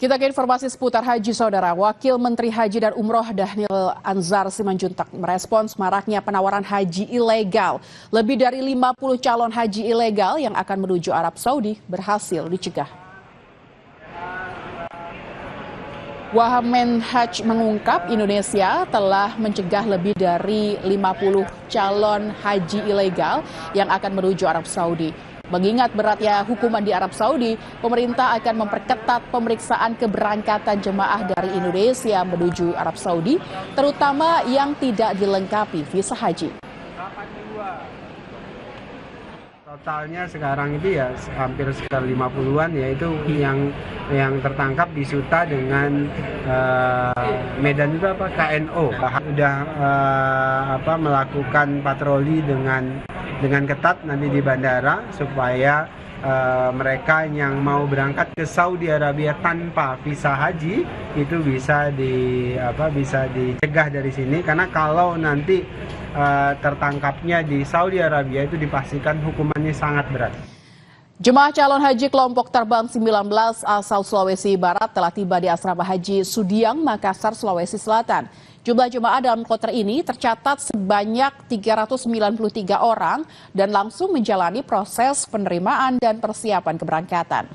Kita ke informasi seputar haji, Saudara. Wakil Menteri Haji dan Umroh Dhanil Anzar Simanjuntak merespons maraknya penawaran haji ilegal. Lebih dari 50 calon haji ilegal yang akan menuju Arab Saudi berhasil dicegah. Wamenhaj mengungkap Indonesia telah mencegah lebih dari 50 calon haji ilegal yang akan menuju Arab Saudi. Mengingat beratnya hukuman di Arab Saudi, pemerintah akan memperketat pemeriksaan keberangkatan jemaah dari Indonesia menuju Arab Saudi, terutama yang tidak dilengkapi visa haji. Totalnya sekarang itu ya hampir sekitar 50-an, yaitu yang tertangkap di Suta dengan Medan itu KNO. Sudah melakukan patroli dengan ketat nanti di bandara supaya mereka yang mau berangkat ke Saudi Arabia tanpa visa haji itu bisa dicegah dari sini, karena kalau nanti tertangkapnya di Saudi Arabia itu dipastikan hukumannya sangat berat. Jemaah calon haji kelompok terbang 19 asal Sulawesi Barat telah tiba di Asrama Haji Sudiang, Makassar, Sulawesi Selatan. Jumlah jemaah dalam kloter ini tercatat sebanyak 393 orang dan langsung menjalani proses penerimaan dan persiapan keberangkatan.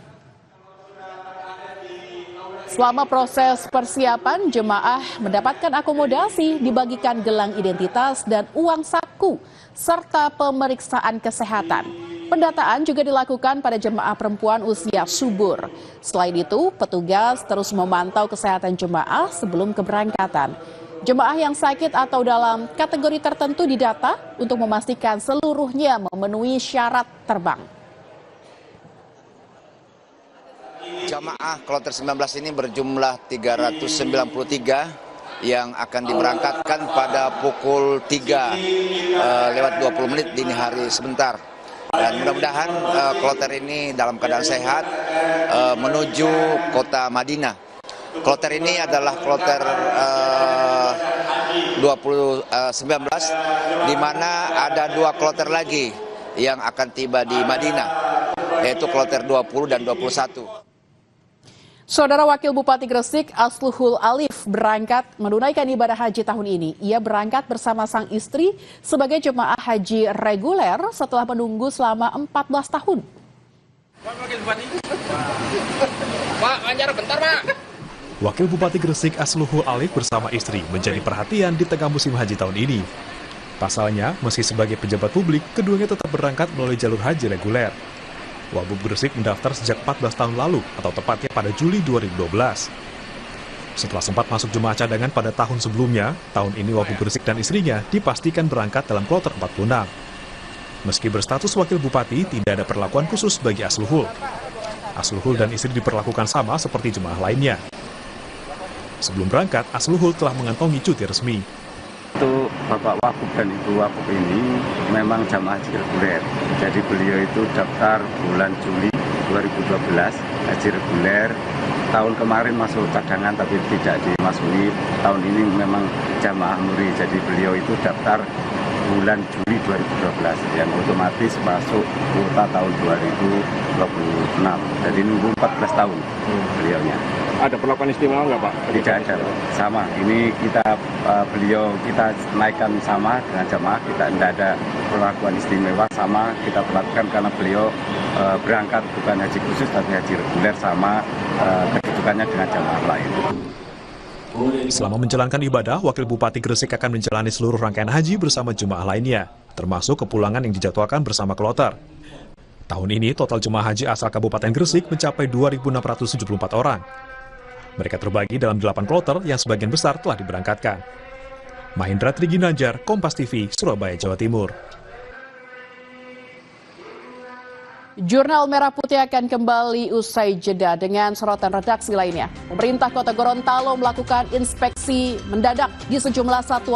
Selama proses persiapan, jemaah mendapatkan akomodasi, dibagikan gelang identitas dan uang saku, serta pemeriksaan kesehatan. Pendataan juga dilakukan pada jemaah perempuan usia subur. Selain itu, petugas terus memantau kesehatan jemaah sebelum keberangkatan. Jemaah yang sakit atau dalam kategori tertentu didata untuk memastikan seluruhnya memenuhi syarat terbang. Jemaah kloter 19 ini berjumlah 393 yang akan diberangkatkan pada pukul 3:20 dini hari sebentar. Dan mudah-mudahan kloter ini dalam keadaan sehat menuju kota Madinah. Kloter ini adalah kloter 2019, di mana ada 2 kloter lagi yang akan tiba di Madinah, yaitu kloter 20 dan 21. Saudara Wakil Bupati Gresik Asluhul Alif berangkat menunaikan ibadah haji tahun ini. Ia berangkat bersama sang istri sebagai jemaah haji reguler setelah menunggu selama 14 tahun. Wakil Bupati. Pak, lancar bentar, Pak. Wakil Bupati Gresik Asluhul Alif bersama istri menjadi perhatian di tengah musim haji tahun ini. Pasalnya, meski sebagai pejabat publik, keduanya tetap berangkat melalui jalur haji reguler. Wabub Gresik mendaftar sejak 14 tahun lalu atau tepatnya pada Juli 2012. Setelah sempat masuk jemaah cadangan pada tahun sebelumnya, tahun ini Wabub Gresik dan istrinya dipastikan berangkat dalam kloter 46. Meski berstatus wakil bupati, tidak ada perlakuan khusus bagi Asluhul. Asluhul dan istri diperlakukan sama seperti jemaah lainnya. Sebelum berangkat, Asluhul telah mengantongi cuti resmi. Untuk Bapak Wabub dan Ibu Wabub ini memang jamaah haji reguler. Jadi beliau itu daftar bulan Juli 2012 haji reguler. Tahun kemarin masuk cadangan tapi tidak dimasuki. Tahun ini memang jamaah muri. Jadi beliau itu daftar bulan Juli 2012 yang otomatis masuk kuota tahun 2026. Jadi nunggu 14 tahun beliaunya. Ada perlakuan istimewa nggak, Pak? Tidak ada, sama. Ini kita naikkan sama dengan jamaah, kita tidak ada perlakuan istimewa, sama kita perlakukan karena beliau berangkat bukan haji khusus tapi haji reguler, sama kedudukannya dengan jamaah lain. Selama menjalankan ibadah, Wakil Bupati Gresik akan menjalani seluruh rangkaian haji bersama jemaah lainnya, termasuk kepulangan yang dijadwalkan bersama kloter. Tahun ini total jemaah haji asal Kabupaten Gresik mencapai 2.674 orang. Mereka terbagi dalam 8 kloter yang sebagian besar telah diberangkatkan. Mahendra Triginanjar, Kompas TV, Surabaya, Jawa Timur. Jurnal Merah Putih akan kembali usai jeda dengan sorotan redaksi lainnya. Pemerintah Kota Gorontalo melakukan inspeksi mendadak di sejumlah satuan